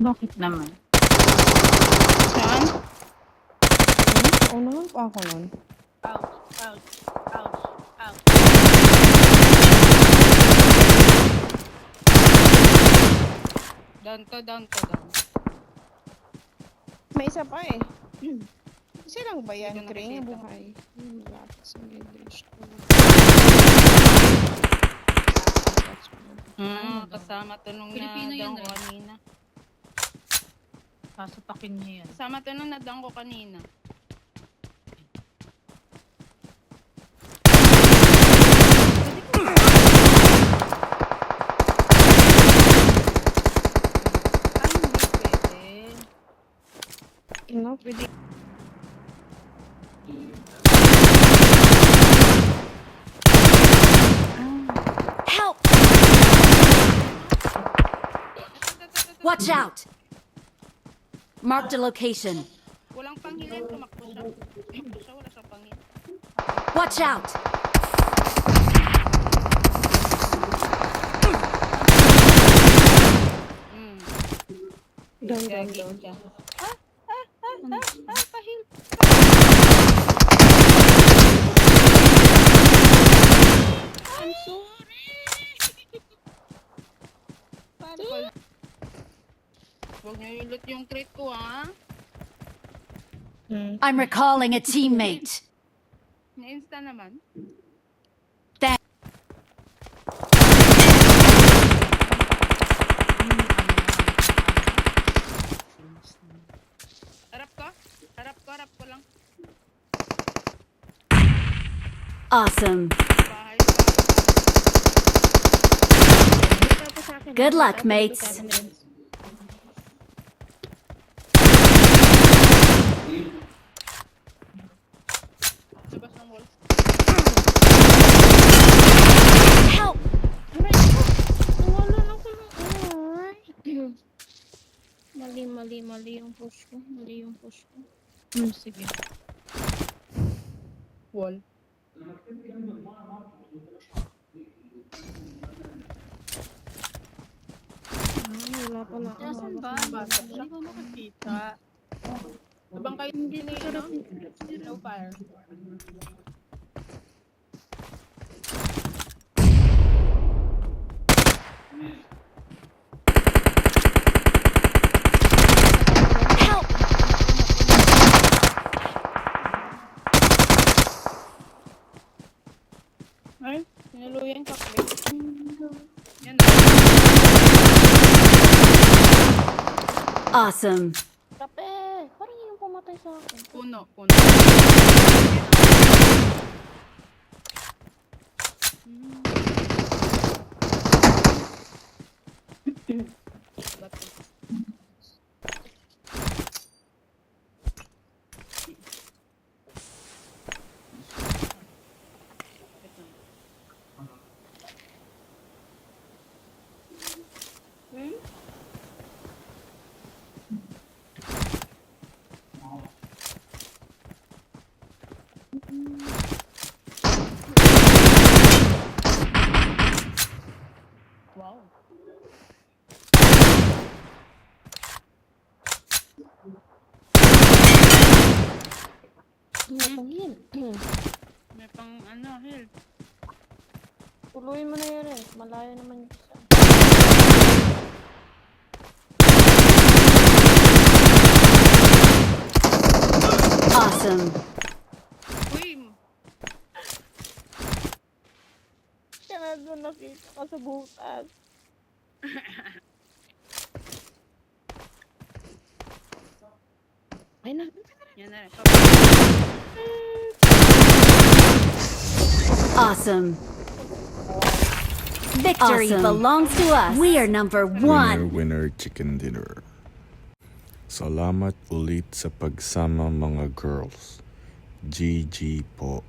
Bakit naman? Saan? Unahan pa ako nun. Ouch, ouch, ouch, ouch. Down to. May isa pa eh. Kasi lang ba yan, Hindi ko Kring? nakikita. Buhay. Malapit sa mid-range ko. Kasama to nung Pilipino nadang yun, ko eh. kanina. Sasapakin niya yan. Kasama to nung nadang ko kanina. Ay, hindi pwede. No, pwede. Help! Watch out! Marked a location. Walang panghilin, tumakbo siya. Tumakbo siya, wala siyang panghilin. Watch out! Down. Gagi ka. Pahil. I'm sorry. Paano ko? Huwag niyo ilot yung crate ko, ha? I'm recalling a teammate. Na-insta naman. Harap ko lang. Awesome. Bahay. Good luck, mates. Labas ng wall. Help! Wala na ko lang. Mali yung push ko. Sige. Wall. Wala pala ako. Nasaan ba? Hindi ko makakita. Abang kayo hindi na yun, no? No fire. Help! Ay, sinuluyan ka kami. Yan. Awesome. Kape! Parang yung pumatay sa akin. Puno. Bato. Wow. Matangin. May pang health. Tuloy mo na yan eh. Malayo naman yung isa. Awesome. Uy! Kaya doon nakita ka sa butas. Ay na. Yan na. Awesome. Victory belongs to us. We are number one. Winner, chicken dinner. Salamat ulit sa pagsama mga girls. GG po.